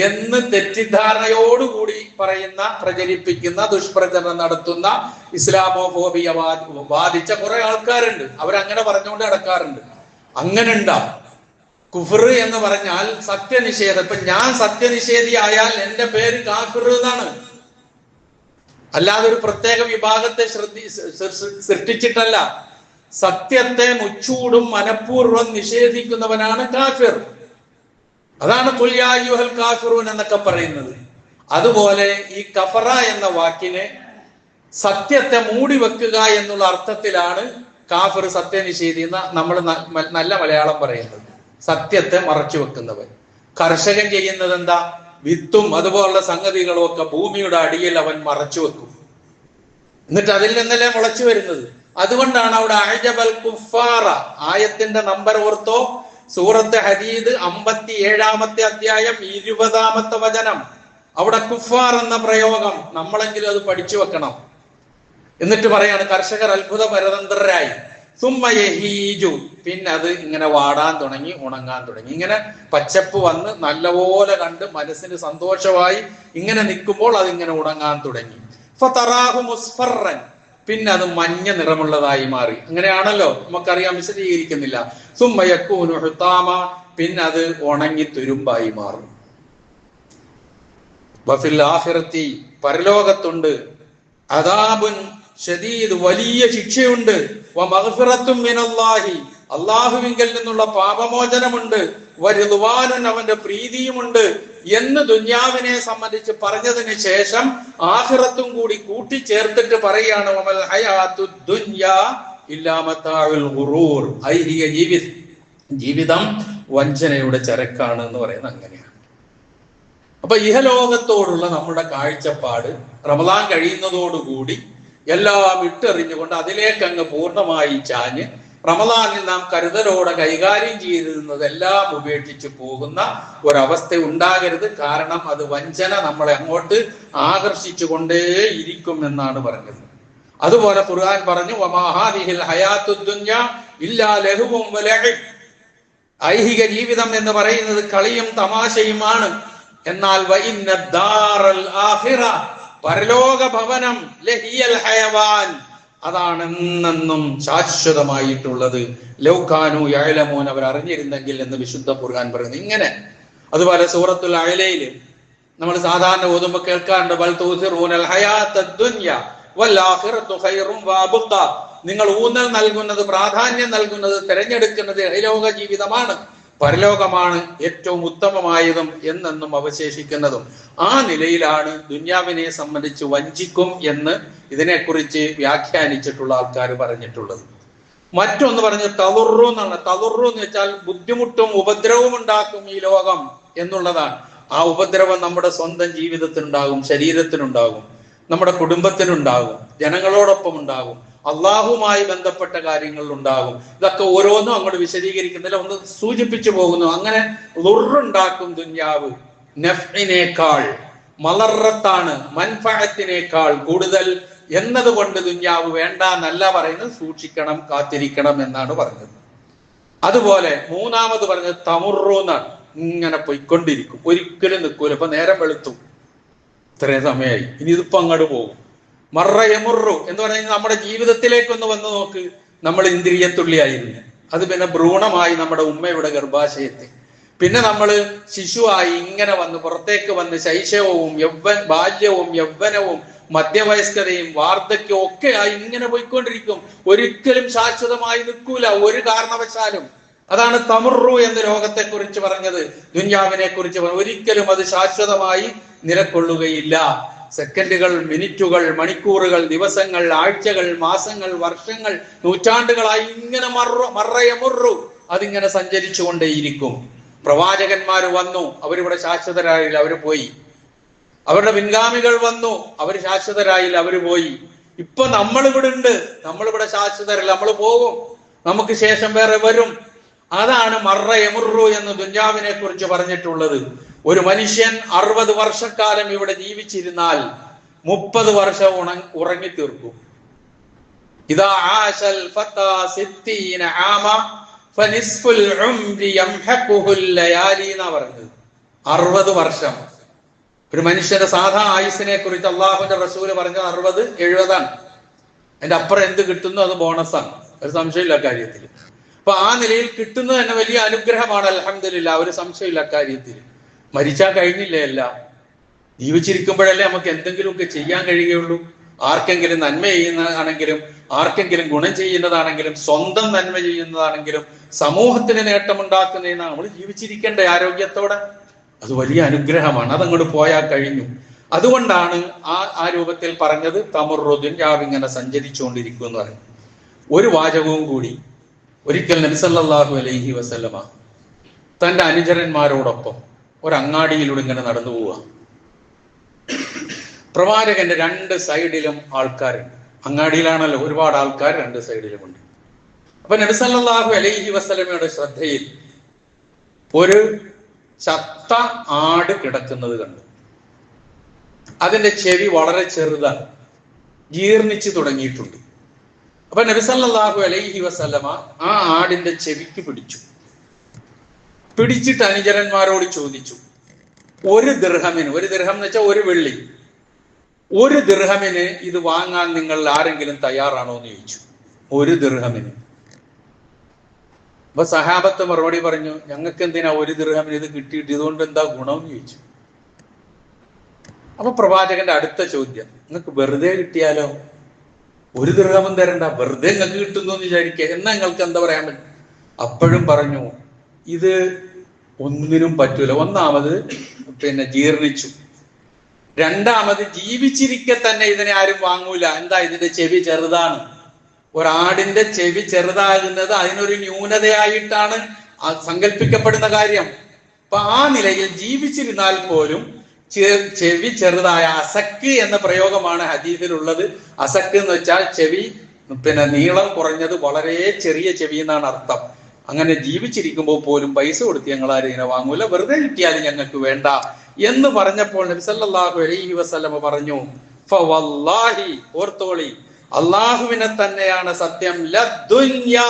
എന്ന് തെറ്റിദ്ധാരണയോടുകൂടി പറയുന്ന, പ്രചരിപ്പിക്കുന്ന, ദുഷ്പ്രചരണം നടത്തുന്ന, ഇസ്ലാമോഫോബിയ വാദിച്ച കുറെ ആൾക്കാരുണ്ട്. അവരങ്ങനെ പറഞ്ഞുകൊണ്ട് നടക്കാറുണ്ട്. അങ്ങനെ ഉണ്ടാവും. കുഫർ എന്ന് പറഞ്ഞാൽ സത്യനിഷേധം. ഇപ്പൊ ഞാൻ സത്യനിഷേധി ആയാൽ എന്റെ പേര് കാഫിർ എന്നാണ്. അല്ലാതെ ഒരു പ്രത്യേക വിഭാഗത്തെ സൃഷ്ടിച്ചിട്ടല്ല. സത്യത്തെ മുച്ചൂടും മനഃപൂർവ്വം നിഷേധിക്കുന്നവനാണ് കാഫിർ. അതാണ് ഖുൽ യാ അയ്യുഹൽ കാഫിറൂൻ എന്നൊക്കെ പറയുന്നത്. അതുപോലെ ഈ കഫറ എന്ന വാക്കിനെ സത്യത്തെ മൂടി വെക്കുക എന്നുള്ള അർത്ഥത്തിലാണ് കാഫിർ, സത്യനിഷേധി എന്ന നമ്മൾ നല്ല മലയാളം പറയുന്നത്. സത്യത്തെ മറച്ചു വെക്കുന്നവൻ. കർഷകൻ ചെയ്യുന്നത് എന്താ? വിത്തും അതുപോലുള്ള സംഗതികളും ഒക്കെ ഭൂമിയുടെ അടിയിൽ അവൻ മറച്ചു വെക്കും. എന്നിട്ട് അതിൽ നിന്നല്ലേ മുളച്ചു വരുന്നത്. അതുകൊണ്ടാണ് അവിടെ അഅജബൽ കുഫാറ ആയത്തിന്റെ നമ്പർ ഓർത്തോ, സൂറത്ത് ഹദീദ് 57-ാമത്തെ അധ്യായം 20-ാമത്തെ വചനം. അവിടെ കുഫാർ എന്ന പ്രയോഗം നമ്മളെങ്കിലും അത് പഠിച്ചു വെക്കണം. എന്നിട്ട് പറയാണ് കർഷകർ അത്ഭുത പരതന്ത്രരായി. സുമ്മയഹീജു, പിന്നെ അത് ഇങ്ങനെ വാടാൻ തുടങ്ങി, ഉണങ്ങാൻ തുടങ്ങി. ഇങ്ങനെ പച്ചപ്പ് വന്ന് നല്ലപോലെ കണ്ട് മനസ്സിന് സന്തോഷമായി ഇങ്ങനെ നിൽക്കുമ്പോൾ അതിങ്ങനെ ഉണങ്ങാൻ തുടങ്ങി. ഫതറാഹു മുസ്ഫറൻ, പിന്നെ അത് മഞ്ഞ നിറമുള്ളതായി മാറി. അങ്ങനെയാണല്ലോ, നമുക്കറിയാം, വിശദീകരിക്കുന്നില്ല. സുമ്മയകൂനു ഹുതാമ, പിന്നെ അത് ഉണങ്ങി തുരുമ്പായി മാറും. വഫിൽ ആഖിറത്തി, പരലോകത്തുണ്ട്, അദാബുൻ ശദീദ്, വലിയ ശിക്ഷയുണ്ട്. വമഗ്ഫിറത്തും മിനല്ലാഹി, അല്ലാഹുവിങ്കൽ നിന്നുള്ള പാപമോചനമുണ്ട്. വരിദ്വാനുൻ, അവന്റെ പ്രീതിയുമുണ്ട് എന്ന് ദുനിയാവിനെ സംബന്ധിച്ച് പറഞ്ഞതിന് ശേഷം ആഖിറത്തും കൂടി കൂട്ടിച്ചേർത്തിട്ട് പറയാണ് വമൽ ഹയാത്തുദ് ദുനിയാ ഇല്ലാ മതാഉൽ ഗുറൂർ, ഐഹിക ജീവിതം വഞ്ചനയുടെ ചരക്കാണ് എന്ന് പറയുന്നത് അങ്ങനെയാണ്. അപ്പൊ ഇഹലോകത്തോടുള്ള നമ്മുടെ കാഴ്ചപ്പാട് റമദാൻ കഴിയുന്നതോടുകൂടി എല്ലാം ഇട്ടെറിഞ്ഞുകൊണ്ട് അതിലേക്ക് അങ്ങ് പൂർണ്ണമായി ചാഞ്ഞ് റമദാനിൽ നാം കരുതലോടെ കൈകാര്യം ചെയ്തിരുന്നത് എല്ലാം ഉപേക്ഷിച്ച് പോകുന്ന ഒരവസ്ഥ ഉണ്ടാകരുത്. കാരണം അത് വഞ്ചന നമ്മളെ അങ്ങോട്ട് ആകർഷിച്ചു കൊണ്ടേ ഇരിക്കും എന്നാണ് പറഞ്ഞത്. അതുപോലെ ഖുർആൻ പറഞ്ഞു വമാ ഹാദിഹിൽ ഹയാത്തുദ് ദുനിയ ഇല്ലാ ലഹുവും വലഇബ്, ഐഹിക ജീവിതം എന്ന് പറയുന്നത് കളിയും തമാശയുമാണ്. എന്നാൽ വഇന്ന ദാറൽ ആഖിറ, പരലോക ഭവനം, ലഹിയൽ ഹയവാൻ, അതാണ് എന്നെന്നും ശാശ്വതമായിട്ടുള്ളത്. ലൗകാനു യഅലമൂൻ, അവർ അറിഞ്ഞിരുന്നെങ്കിൽ എന്ന് വിശുദ്ധ ഖുർആൻ പറയുന്നു. ഇങ്ങനെ അതുപോലെ സൂറത്തുൽ അഅലയിൽ നമ്മൾ സാധാരണ ഓതുമ്പോൾ കേൾക്കാറുണ്ട് ബൽ തൂസിറൂനൽ ഹയാത്തദ് ദുനിയ വൽ ആഖിറതു ഖൈറും വഅബ്ഖ, നിങ്ങൾ ഊന്നൽ നൽകുന്നത്, പ്രാധാന്യം നൽകുന്നത്, തിരഞ്ഞെടുക്കുന്നത് ഇഹലോക ജീവിതമാണ്, പരലോകമാണ് ഏറ്റവും ഉത്തമമായതും എന്നെന്നും അവശേഷിക്കുന്നതും. ആ നിലയിലാണ് ദുന്യാവിനെ സംബന്ധിച്ച് വഞ്ചിക്കും എന്ന് ഇതിനെക്കുറിച്ച് വ്യാഖ്യാനിച്ചിട്ടുള്ള ആൾക്കാർ പറഞ്ഞിട്ടുള്ളത്. മറ്റൊന്ന് പറഞ്ഞ് തളുറു എന്നാണ്. തളുറു എന്ന് വെച്ചാൽ ബുദ്ധിമുട്ടും ഉപദ്രവവും ഉണ്ടാക്കും ഈ ലോകം എന്നുള്ളതാണ്. ആ ഉപദ്രവം നമ്മുടെ സ്വന്തം ജീവിതത്തിനുണ്ടാകും, ശരീരത്തിനുണ്ടാകും, നമ്മുടെ കുടുംബത്തിനുണ്ടാകും, ജനങ്ങളോടൊപ്പം ഉണ്ടാകും, അള്ളാഹുമായി ബന്ധപ്പെട്ട കാര്യങ്ങളിൽ ഉണ്ടാകും. ഇതൊക്കെ ഓരോന്നും അങ്ങോട്ട് വിശദീകരിക്കുന്നില്ല, ഒന്ന് സൂചിപ്പിച്ചു പോകുന്നു. അങ്ങനെ ളുറുണ്ടാക്കും ദുന്യാവ്. നഫ്ഇനേക്കാൾ മലറത്താണ്, മൻഫഅത്തിനേക്കാൾ കൂടുതൽ എന്നതുകൊണ്ട് ദുന്യാവ് വേണ്ട എന്നല്ല പറയുന്നത്, സൂക്ഷിക്കണം, കാത്തിരിക്കണം എന്നാണ് പറഞ്ഞത്. അതുപോലെ മൂന്നാമത് പറഞ്ഞത് തമുറൂന്നാണ്, ഇങ്ങനെ പൊയ്ക്കൊണ്ടിരിക്കും, ഒരിക്കലും നിൽക്കൂല. ഇപ്പൊ നേരം വെളുത്തു, ഇത്രയും സമയമായി, ഇനി ഇതിപ്പോ അങ്ങോട്ട് പോകും. മറയമുറു എന്ന് പറഞ്ഞാൽ നമ്മുടെ ജീവിതത്തിലേക്കൊന്ന് വന്ന് നോക്ക്. നമ്മൾ ഇന്ദ്രിയത്തുള്ളിയായിരുന്നു, അത് പിന്നെ ഭ്രൂണമായി നമ്മുടെ ഉമ്മയുടെ ഗർഭാശയത്തിൽ, പിന്നെ നമ്മൾ ശിശുവായി ഇങ്ങനെ വന്ന് പുറത്തേക്ക് വന്ന് ശൈശവവും ബാല്യവും യൗവനവും മധ്യവയസ്കതയും വാർദ്ധക്യവും ഒക്കെ ആയി ഇങ്ങനെ പോയിക്കൊണ്ടിരിക്കും. ഒരിക്കലും ശാശ്വതമായി നിൽക്കൂല ഒരു കാരണവശാലും. അതാണ് തമുറു എന്ന് ലോകത്തെ കുറിച്ച് പറഞ്ഞത്, ദുന്യാവിനെ കുറിച്ച് ഒരിക്കലും അത് ശാശ്വതമായി നിലകൊള്ളുകയില്ല. സെക്കൻഡുകൾ, മിനിറ്റുകൾ, മണിക്കൂറുകൾ, ദിവസങ്ങൾ, ആഴ്ചകൾ, മാസങ്ങൾ, വർഷങ്ങൾ, നൂറ്റാണ്ടുകളായി ഇങ്ങനെ മറയമുറു അതിങ്ങനെ സഞ്ചരിച്ചു കൊണ്ടേയിരിക്കും. പ്രവാചകന്മാർ വന്നു, അവരിവിടെ ശാശ്വതരായില്ല, അവര് പോയി. അവരുടെ പിൻഗാമികൾ വന്നു, അവര് ശാശ്വതരായില്ല, അവര് പോയി. ഇപ്പൊ നമ്മളിവിടെ ഉണ്ട്, നമ്മളിവിടെ ശാശ്വതരല്ല, നമ്മൾ പോകും, നമുക്ക് ശേഷം വേറെ വരും. അതാണ് മറയമുറു എന്ന് ദുന്യാവിനെ കുറിച്ച് പറഞ്ഞിട്ടുള്ളത്. ഒരു മനുഷ്യൻ 60 വർഷക്കാലം ഇവിടെ ജീവിച്ചിരുന്നാൽ 30 വർഷം ഉറങ്ങി തീർക്കും. ഇദാ ആശൽ ഫതാ 60 ആമ ഫനിസ്ഫുൽ ഉംരി യംഹഖുൽ ലയാലി എന്നാ പറഞ്ഞത്. 60 വർഷം ഒരു മനുഷ്യന്റെ സാധാ ആയുസിനെ കുറിച്ച് അള്ളാഹുവിന്റെ റസൂല് പറഞ്ഞത് 60-70 ആണ്. അതിന്റെ അപ്പുറം എന്ത് കിട്ടുന്നു അത് ബോണസാണ്, ഒരു സംശയമില്ല കാര്യത്തിൽ. അപ്പൊ ആ നിലയിൽ കിട്ടുന്നത് തന്നെ വലിയ അനുഗ്രഹമാണ്, അൽഹംദുലില്ലാഹ്, ഒരു സംശയമില്ല കാര്യത്തിൽ. മരിച്ചാൽ കഴിഞ്ഞില്ലേ, അല്ല ജീവിച്ചിരിക്കുമ്പോഴല്ലേ നമുക്ക് എന്തെങ്കിലുമൊക്കെ ചെയ്യാൻ കഴിയുകയുള്ളൂ. ആർക്കെങ്കിലും നന്മ ചെയ്യുന്നതാണെങ്കിലും, ആർക്കെങ്കിലും ഗുണം ചെയ്യുന്നതാണെങ്കിലും, സ്വന്തം നന്മ ചെയ്യുന്നതാണെങ്കിലും, സമൂഹത്തിന് നേട്ടമുണ്ടാക്കുന്നതിനാണ് നമ്മൾ ജീവിച്ചിരിക്കേണ്ട ആരോഗ്യത്തോടെ. അത് വലിയ അനുഗ്രഹമാണ്. അതങ്ങോട്ട് പോയാൽ കഴിഞ്ഞു. അതുകൊണ്ടാണ് ആ രൂപത്തിൽ പറഞ്ഞത് തമുറുദ്ദീൻ ഇങ്ങനെ സഞ്ചരിച്ചുകൊണ്ടിരിക്കും എന്ന് പറയും. ഒരു വാചകവും കൂടി. ഒരിക്കൽ നബി സല്ലല്ലാഹു അലൈഹി വസല്ലമ തന്റെ അനുചരന്മാരോടൊപ്പം ഒരങ്ങാടിയിലൂടെ ഇങ്ങനെ നടന്നു പോവുക. പ്രവാചകന്റെ രണ്ട് സൈഡിലും ആൾക്കാരുണ്ട്. അങ്ങാടിയിലാണല്ലോ, ഒരുപാട് ആൾക്കാർ രണ്ട് സൈഡിലുമുണ്ട്. അപ്പൊ നബി സല്ലല്ലാഹു അലൈഹി വസല്ലമയുടെ ശ്രദ്ധയിൽ ഒരു ചത്ത ആട് കിടക്കുന്നത് കണ്ടു. അതിന്റെ ചെവി വളരെ ചെറുതാണ്, ജീർണിച്ചു തുടങ്ങിയിട്ടുണ്ട്. അപ്പൊ നബി സല്ലല്ലാഹു അലൈഹി വസല്ലമ ആ ആടിന്റെ ചെവിക്ക് പിടിച്ചിട്ട് അനുചരന്മാരോട് ചോദിച്ചു, ഒരു ദിർഹമിന്, ഒരു ദിർഹം എന്ന് വെച്ചാൽ ഒരു വെള്ളി, ഒരു ദിർഹമിന് ഇത് വാങ്ങാൻ നിങ്ങൾ ആരെങ്കിലും തയ്യാറാണോ എന്ന് ചോദിച്ചു. ഒരു ദിർഹമിന്. അപ്പൊ സഹാബത്ത് മറുപടി പറഞ്ഞു, ഞങ്ങൾക്ക് എന്തിനാ ഒരു ദിർഹമിന് ഇത് കിട്ടിയിട്ട്, ഇതുകൊണ്ട് എന്താ ഗുണം എന്ന് ചോദിച്ചു. അപ്പൊ പ്രവാചകന്റെ അടുത്ത ചോദ്യം, നിങ്ങൾക്ക് വെറുതെ കിട്ടിയാലോ? ഒരു ദിർഹമും തരണ്ട, വെറുതെ നിങ്ങൾക്ക് കിട്ടുന്നു എന്ന് വിചാരിക്കുക, എന്നാ നിങ്ങൾക്ക് എന്താ പറയാൻ പറ്റും? അപ്പോഴും പറഞ്ഞു, ഇത് ഒന്നിനും പറ്റൂല. ഒന്നാമത് ജീർണിച്ചു, രണ്ടാമത് ജീവിച്ചിരിക്കെ തന്നെ ഇതിനെ ആരും വാങ്ങൂല. എന്താ? ഇതിന്റെ ചെവി ചെറുതാണ്. ഒരാടിന്റെ ചെവി ചെറുതാകുന്നത് അതിനൊരു ന്യൂനതയായിട്ടാണ് സങ്കല്പിക്കപ്പെടുന്ന കാര്യം. അപ്പൊ ആ നിലയിൽ ജീവിച്ചിരുന്നാൽ പോലും ചെവി ചെറുതായ, അസക്ക് എന്ന പ്രയോഗമാണ് ഹദീസിലുള്ളത്. അസക്ക് എന്ന് വെച്ചാൽ ചെവി നീളം കുറഞ്ഞത്, വളരെ ചെറിയ ചെവി എന്നാണ് അർത്ഥം. അങ്ങനെ ജീവിച്ചിരിക്കുമ്പോൾ പോലും പൈസ കൊടുത്ത് ഞങ്ങൾ ആരും ഇതിനെ വാങ്ങൂല, വെറുതെ കിട്ടിയാലും ഞങ്ങൾക്ക് വേണ്ട എന്ന് പറഞ്ഞപ്പോൾ നബി സല്ലല്ലാഹു അലൈഹി വസല്ലമ പറഞ്ഞു, ഫവല്ലാഹി, ഓർത്തോളി, അള്ളാഹുവിനെ തന്നെയാണ് സത്യം, ലദ്ദുന്യാ,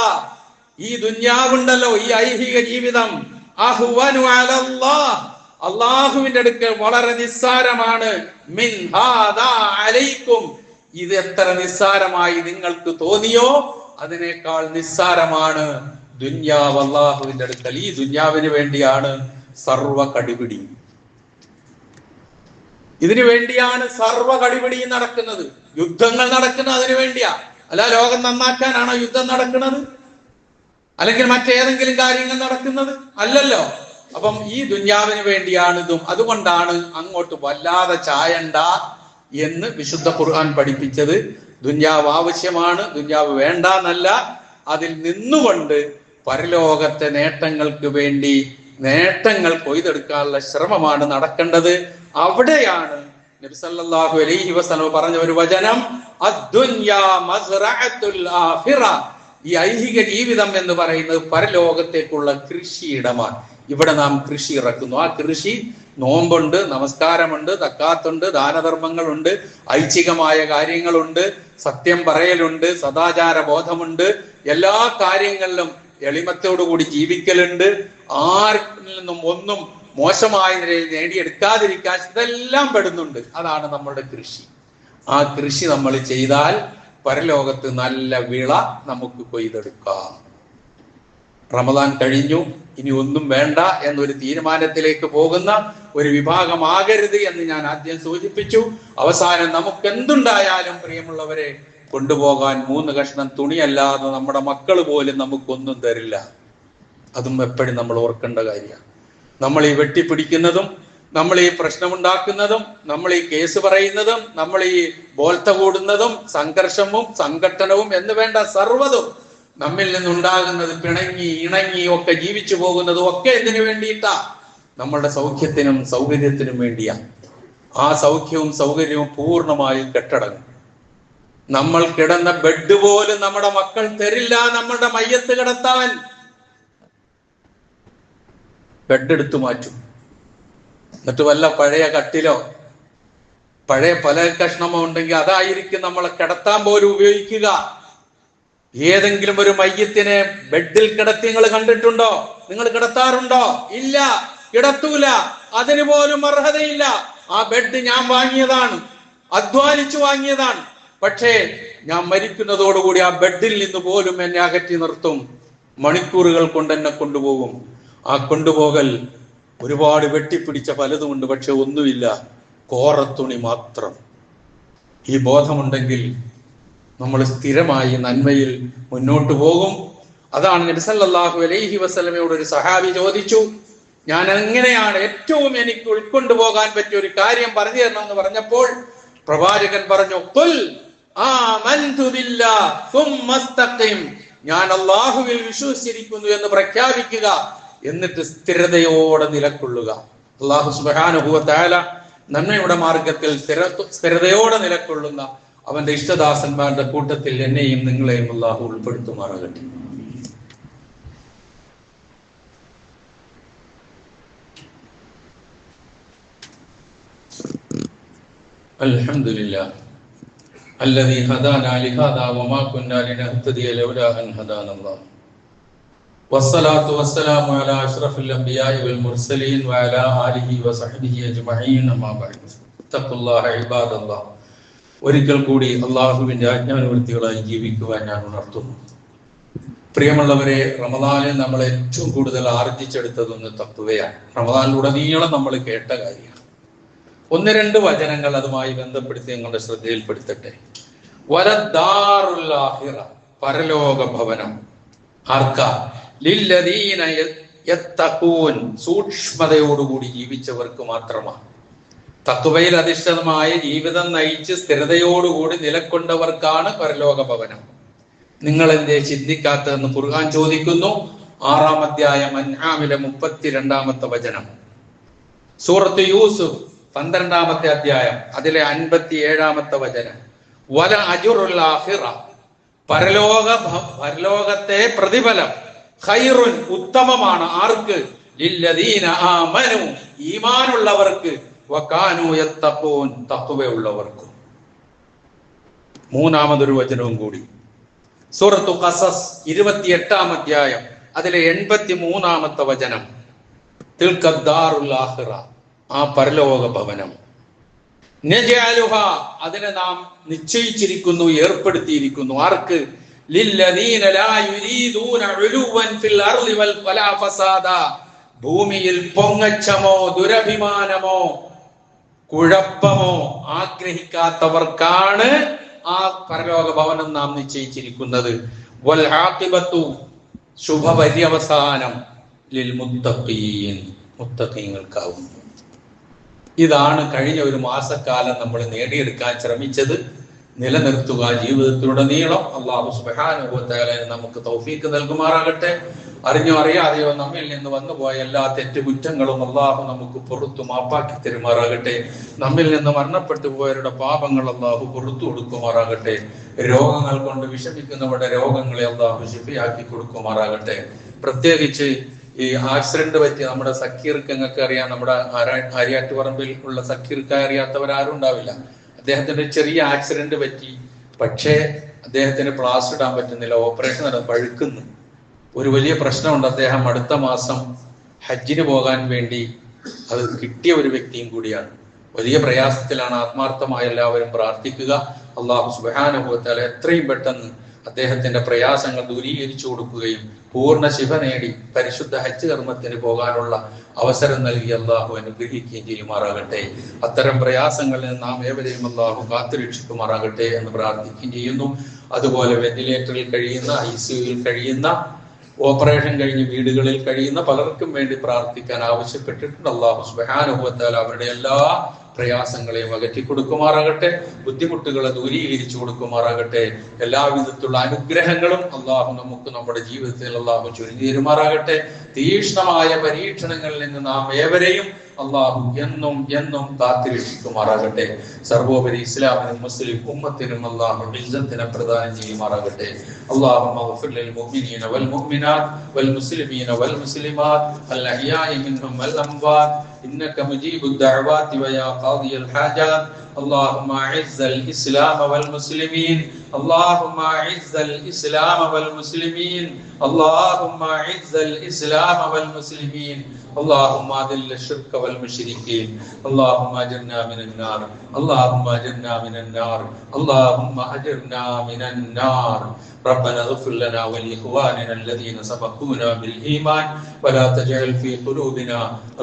ഈ ദുന്യാവുണ്ടല്ലോ, ഈ ഐഹിക ജീവിതം, അഹ്വനു അലല്ലാഹ്, അള്ളാഹുവിന്റെ അടുക്കൽ വളരെ നിസ്സാരമാണ്, മിൻ ഹാദാ അലൈക്കും, ഇത് എത്ര നിസ്സാരമായി നിങ്ങൾക്ക് തോന്നിയോ അതിനേക്കാൾ നിസ്സാരമാണ് ദുന്യാവ് അള്ളാഹുവിന്റെ അടുക്കൽ. ഈ ദുന്യാവിന് വേണ്ടിയാണ് സർവ കടിപിടി, ഇതിനു വേണ്ടിയാണ് സർവ കടിപിടിയും നടക്കുന്നത്. യുദ്ധങ്ങൾ നടക്കുന്നത് അതിനു വേണ്ടിയാ. അല്ല ലോകം നന്നാക്കാനാണോ യുദ്ധം നടക്കുന്നത്? അല്ലെങ്കിൽ മറ്റേതെങ്കിലും കാര്യങ്ങൾ നടക്കുന്നത് അല്ലല്ലോ. അപ്പം ഈ ദുന്യാവിന് വേണ്ടിയാണ് ഇതും. അതുകൊണ്ടാണ് അങ്ങോട്ട് വല്ലാതെ ചായണ്ട എന്ന് വിശുദ്ധ ഖുർആൻ പഠിപ്പിച്ചത്. ദുന്യാവ് ആവശ്യമാണ്, ദുന്യാവ് വേണ്ട എന്നല്ല. അതിൽ നിന്നുകൊണ്ട് പരലോകത്തെ നേട്ടങ്ങൾക്ക് വേണ്ടി നേട്ടങ്ങൾ കൊയ്തെടുക്കാനുള്ള ശ്രമമാണ് നടക്കേണ്ടത്. അവിടെയാണ് നബി സല്ലല്ലാഹു അലൈഹി വസല്ലം പറഞ്ഞ ഒരു വചനം, അദ്ദുന്യാ മസ്റഅത്തുൽ ആഖിറ, ഈ ഐഹിക ജീവിതം എന്ന് പറയുന്നത് പരലോകത്തേക്കുള്ള കൃഷിയിടമാണ്. ഇവിടെ നാം കൃഷി ഇറക്കുന്നു. ആ കൃഷി നോമ്പുണ്ട്, നമസ്കാരമുണ്ട്, തക്കാത്തുണ്ട്, ദാനധർമ്മങ്ങളുണ്ട്, ഐച്ഛികമായ കാര്യങ്ങളുണ്ട്, സത്യം പറയലുണ്ട്, സദാചാര ബോധമുണ്ട്, എല്ലാ കാര്യങ്ങളിലും എളിമത്തോടുകൂടി ജീവിക്കലുണ്ട്, ആരിൽ നിന്നും ഒന്നും മോശമായ നിലയിൽ നേടിയെടുക്കാതിരിക്കാൻ ഇതെല്ലാം പെടുന്നുണ്ട്. അതാണ് നമ്മുടെ കൃഷി. ആ കൃഷി നമ്മൾ ചെയ്താൽ പരലോകത്ത് നല്ല വിള നമുക്ക് കൊയ്തെടുക്കാം. റമദാൻ കഴിഞ്ഞു, ഇനി ഒന്നും വേണ്ട എന്നൊരു തീരുമാനത്തിലേക്ക് പോകുന്ന ഒരു വിഭാഗമാകരുത് എന്ന് ഞാൻ ആദ്യം സൂചിപ്പിച്ചു. അവസാനം നമുക്ക് എന്തുണ്ടായാലും പ്രിയമുള്ളവരെ, കൊണ്ടുപോകാൻ 3 കഷ്ണം തുണിയല്ലാതെ നമ്മുടെ മക്കൾ പോലും നമുക്കൊന്നും തരില്ല. അതും എപ്പോഴും നമ്മൾ ഓർക്കേണ്ട കാര്യമാണ്. നമ്മൾ ഈ വെട്ടിപ്പിടിക്കുന്നതും, നമ്മൾ ഈ പ്രശ്നമുണ്ടാക്കുന്നതും, നമ്മൾ ഈ കേസ് പറയുന്നതും, നമ്മൾ ഈ ബോൾത്ത കൂടുന്നതും, സംഘർഷവും സംഘട്ടനവും എന്ന് വേണ്ട സർവ്വതും നമ്മിൽ നിന്നുണ്ടാകുന്നത്, പിണങ്ങി ഇണങ്ങി ഒക്കെ ജീവിച്ചു പോകുന്നതും ഒക്കെ എന്തിനു വേണ്ടിയിട്ടാ? നമ്മളുടെ സൗഖ്യത്തിനും സൗകര്യത്തിനും വേണ്ടിയാ. ആ സൗഖ്യവും സൗകര്യവും പൂർണ്ണമായും കെട്ടടങ്ങും. നമ്മൾ കിടന്ന ബെഡ് പോലും നമ്മുടെ മക്കൾ തരില്ല നമ്മളുടെ മയ്യത്ത് കിടത്താൻ. ബെഡ് എടുത്തു മാറ്റും. എന്നിട്ട് വല്ല പഴയ കട്ടിലോ പഴയ പല കഷ്ണമോ ഉണ്ടെങ്കിൽ അതായിരിക്കും നമ്മളെ കിടത്താൻ പോലും ഉപയോഗിക്കുക. ഏതെങ്കിലും ഒരു മയ്യത്തിനെ ബെഡിൽ കിടത്തി നിങ്ങൾ കണ്ടിട്ടുണ്ടോ? നിങ്ങൾ കിടത്താറുണ്ടോ? ഇല്ല, കിടത്തൂല. അതിന് പോലും അർഹതയില്ല. ആ ബെഡ് ഞാൻ വാങ്ങിയതാണ്, അധ്വാനിച്ചു വാങ്ങിയതാണ്. പക്ഷേ ഞാൻ മരിക്കുന്നതോടുകൂടി ആ ബെഡിൽ നിന്ന് പോലും എന്നെ അകറ്റി നിർത്തും. മണിക്കൂറുകൾ കൊണ്ട് എന്നെ കൊണ്ടുപോകും. ആ കൊണ്ടുപോകൽ ഒരുപാട് വെട്ടിപ്പിടിച്ച പലതുമുണ്ട്, പക്ഷെ ഒന്നുമില്ല, കോറത്തുണി മാത്രം. ഈ ബോധമുണ്ടെങ്കിൽ നമ്മൾ സ്ഥിരമായി നന്മയിൽ മുന്നോട്ട് പോകും. അതാണ് നബി സല്ലല്ലാഹു അലൈഹി വസല്ലമയോട് ഒരു സഹാബി ചോദിച്ചു, ഞാൻ എങ്ങനെയാണ് ഏറ്റവും എനിക്ക് ഉൾക്കൊണ്ടുപോകാൻ പറ്റിയ ഒരു കാര്യം പറഞ്ഞു തരണം എന്ന് പറഞ്ഞപ്പോൾ പ്രവാചകൻ പറഞ്ഞു, ഖുൽ ആമൻതു ബില്ലാഹ് സുമ്മ ഇസ്തഖിം, ഞാൻ അല്ലാഹുവിൽ വിശ്വസിച്ചിരിക്കുന്നു എന്ന് പ്രഖ്യാപിക്കുക, എന്നിട്ട് സ്ഥിരതയോടെ നിലകൊള്ളുക. അല്ലാഹു സുബ്ഹാനഹു വ തആല നന്മയുടെ മാർഗത്തിൽ സ്ഥിരതയോടെ നിലകൊള്ളുന്ന അവന്റെ ഇഷ്ടദാസന്മാരുടെ കൂട്ടത്തിൽ എന്നെയും നിങ്ങളെയും അല്ലാഹു ഉൾപ്പെടുത്തുമാറാകട്ടെ. അൽഹംദുലില്ലാഹ് الذي هدانا لهذا وما كنا لنهتدي لولا أن هدانا الله والصلاة والسلام على أشرف الأنبياء والمرسلين وعلى آله وصحبه أجمعين أما بعد اتقوا الله عباد الله. ഒരിക്കൽ കൂടി അള്ളാഹുവിന്റെ ആജ്ഞാനുവർത്തികളായി ജീവിക്കുവാൻ ഞാൻ ഉണർത്തുന്നു. പ്രിയമുള്ളവരെ, റമദാനിൽ നമ്മൾ ഏറ്റവും കൂടുതൽ ആർജിച്ചെടുത്തതൊന്ന് തഖ്വയാണ്. റമദാനിലുടനീളം നമ്മൾ കേട്ട കാര്യമാണ്. ഒന്ന് രണ്ട് വചനങ്ങൾ അതുമായി ബന്ധപ്പെടുത്തി നിങ്ങളുടെ ശ്രദ്ധയിൽപ്പെടുത്തട്ടെ. വലദ്ദാറുൽ ആഖിറ, പരലോക ഭവനം. ആർക്കാ? ലില്ലദീന യത്തഖൂൻ, സൂക്ഷ്മതയോടുകൂടി ജീവിച്ചവർക്ക് മാത്രമാണ്. തഖ്വയിൽ അധിഷ്ഠിതമായ ജീവിതം നയിച്ച് സ്ഥിരതയോടുകൂടി നിലകൊണ്ടവർക്കാണ് പരലോക ഭവനം. നിങ്ങൾ എന്തേ ചിന്തിക്കാത്തതെന്ന് ഖുർആൻ ചോദിക്കുന്നു. 6-ാം അധ്യായം അൻആമിലെ 32-ാമത്തെ വചനം. സൂറത്ത് യൂസുഫ് 12-ാമത്തെ അധ്യായം അതിലെ 57-ാമത്തെ വചനം. വല അജ്റുൽ ആഖിറ, പരലോകത്തെ പ്രതിഫലം ഖൈറുൻ, ഉത്തമമാണ്. ആർക്ക്? ലില്ലദീന ആമനു, ഈമാനുള്ളവർക്ക്, വകാനൂ യത്തഖൂൻ, തഖ്വയുള്ളവർക്കും. 3-ാമതൊരു വചനവും കൂടി. സൂറത്തു ഖസസ് 28-ാം അധ്യായം അതിലെ 83-ാമത്തെ വചനം. തിൽക്കദ്ദാറുൽ ആഖിറ, ആ പരലോക ഭവനം. നജഅലുഹ, അതിനെ നാം നിശ്ചയിച്ചിരിക്കുന്നു, ഏർപ്പെടുത്തിയിരിക്കുന്നു. ആർക്ക്? ലില്ലദീന ലാ യുരീദൂന ഉലുവൻ ഫിൽ അർളി വലാ ഫസാദ, ഭൂമിയിൽ പൊങ്ങച്ചമോ ദുരഭിമാനമോ കുഴപ്പമോ ആഗ്രഹിക്കാത്തവർക്കാണ് ആ പരലോക ഭവനം നാം നിശ്ചയിച്ചിരിക്കുന്നത്. വൽ ആഖിബത്തു, ശുഭപര്യവസാനം, ലിൽ മുത്തഖീൻ, മുത്തഖീങ്ങൾക്കാവുന്നു. ഇതാണ് കഴിഞ്ഞ ഒരു മാസക്കാലം നമ്മൾ നേടിയെടുക്കാൻ ശ്രമിച്ചത്. നിലനിർത്തുക ജീവിതത്തിലുടനീളം. അല്ലാഹു സുബ്ഹാനഹു വ തആല നമുക്ക് തൗഫീഖ് നൽകുമാറാകട്ടെ. അറിഞ്ഞോ അറിയാതെയോ നമ്മിൽ നിന്ന് വന്നുപോയ എല്ലാ തെറ്റുകുറ്റങ്ങളും അല്ലാഹു നമുക്ക് പുറത്തു മാപ്പാക്കി തരുമാറാകട്ടെ. നമ്മിൽ നിന്ന് മരണപ്പെട്ടു പോയവരുടെ പാപങ്ങൾ അല്ലാഹു പുറത്തു കൊടുക്കുമാറാകട്ടെ. രോഗങ്ങൾ കൊണ്ട് വിഷമിക്കുന്നവരുടെ രോഗങ്ങളെ അല്ലാഹു ശിഫയാക്കി കൊടുക്കുമാറാകട്ടെ. പ്രത്യേകിച്ച് ഈ ആക്സിഡന്റ് പറ്റി നമ്മുടെ സക്കീർക്ക് നിങ്ങൾക്ക് അറിയാം. നമ്മുടെ ആര്യാട്ടുപറമ്പിൽ ഉള്ള സക്കീർക്ക് അറിയാത്തവരാരും ഉണ്ടാവില്ല. അദ്ദേഹത്തിന് ചെറിയ ആക്സിഡന്റ് പറ്റി. പക്ഷേ അദ്ദേഹത്തിന് പ്ലാസ്റ്റർ ഇടാൻ പറ്റുന്നില്ല. ഓപ്പറേഷൻ പഴുക്കുന്നു. ഒരു വലിയ പ്രശ്നമുണ്ട്. അദ്ദേഹം അടുത്ത മാസം ഹജ്ജിന് പോകാൻ വേണ്ടി അത് കിട്ടിയ ഒരു വ്യക്തിയും കൂടിയാണ്. വലിയ പ്രയാസത്തിലാണ്. ആത്മാർത്ഥമായി എല്ലാവരും പ്രാർത്ഥിക്കുക. അല്ലാഹു സുബ്ഹാനഹു വ തആല എത്രയും പെട്ടെന്ന് അദ്ദേഹത്തിന്റെ പ്രയാസങ്ങൾ ദൂരീകരിച്ചു കൊടുക്കുകയും പൂർണ്ണ ശിഫ നേടി പരിശുദ്ധ ഹജ്ജ് കർമ്മത്തിന് പോകാനുള്ള അവസരം നൽകി അല്ലാഹു അനുഗ്രഹിക്കുകയും ചെയ്യുമാറാകട്ടെ. അത്തരം പ്രയാസങ്ങളിൽ നാം ഏവരെയും അല്ലാഹു കാത്തുരക്ഷിക്കുമാറാകട്ടെ എന്ന് പ്രാർത്ഥിക്കുകയും ചെയ്യുന്നു. അതുപോലെ വെന്റിലേറ്ററിൽ കഴിയുന്ന, ICUവിൽ കഴിയുന്ന, ഓപ്പറേഷൻ കഴിഞ്ഞ് വീടുകളിൽ കഴിയുന്ന പലർക്കും വേണ്ടി പ്രാർത്ഥിക്കാൻ ആവശ്യപ്പെട്ടിട്ടുണ്ട്. അല്ലാഹു സുബ്ഹാനഹു വ തആല അവരുടെ എല്ലാ പ്രയാസങ്ങളെയും അകറ്റി കൊടുക്കുമാറാകട്ടെ. ബുദ്ധിമുട്ടുകളെ ദൂരീകരിച്ചു കൊടുക്കുമാറാകട്ടെ. എല്ലാവിധത്തിലുള്ള അനുഗ്രഹങ്ങളും അല്ലാഹു നമുക്ക് നമ്മുടെ ജീവിതത്തിൽ അല്ലാഹു ചൊരിഞ്ഞു തരുമാറാകട്ടെ. തീക്ഷ്ണമായ പരീക്ഷണങ്ങളിൽ നിന്ന് നാം ഏവരെയും അല്ലാഹു എന്നും എന്നും കാത്തുരക്ഷിക്കുമാറാകട്ടെ. സർവോപരി ഇസ്ലാമിനും മുസ്ലിം ഉമ്മത്തിനും അല്ലാഹു ഇസ്സത്തിനെ പ്രദാനം ചെയ്യുമാറാകട്ടെ. അല്ലാഹുമ്മ ഗ്ഫിർ ലിൽ മുഅ്മിനീന വൽ മുഅ്മിനാത്ത് വൽ മുസ്ലിമീന വൽ മുസ്ലിമാത്ത് അൽ അഹ്യാഇ മിൻഹും വൽ അംവാത്ത് إنك مجيب الدعوات ويا قاضي الحاجات. اللهم أعز الإسلام والمسلمين. اللهم أعز الإسلام والمسلمين. اللهم أعز الإسلام والمسلمين. اللهم أذل الشرك والمشركين. اللهم أجرنا من النار. اللهم أجرنا من النار. اللهم أجرنا من النار. ربنا اغفر لنا ولإخواننا الذين سبقونا بالإيمان ولا تجعل في قلوبنا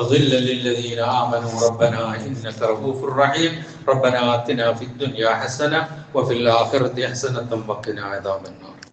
غلا للذين آمنوا ربنا إنك رؤوف رحيم. റബ്ബനാ ആതിനാ ഫിദ്ദുനിയാ ഹസന വഫിൽ ആഖിറതി ഹസനതൻ വഖിനാ അദാബന്നാർ.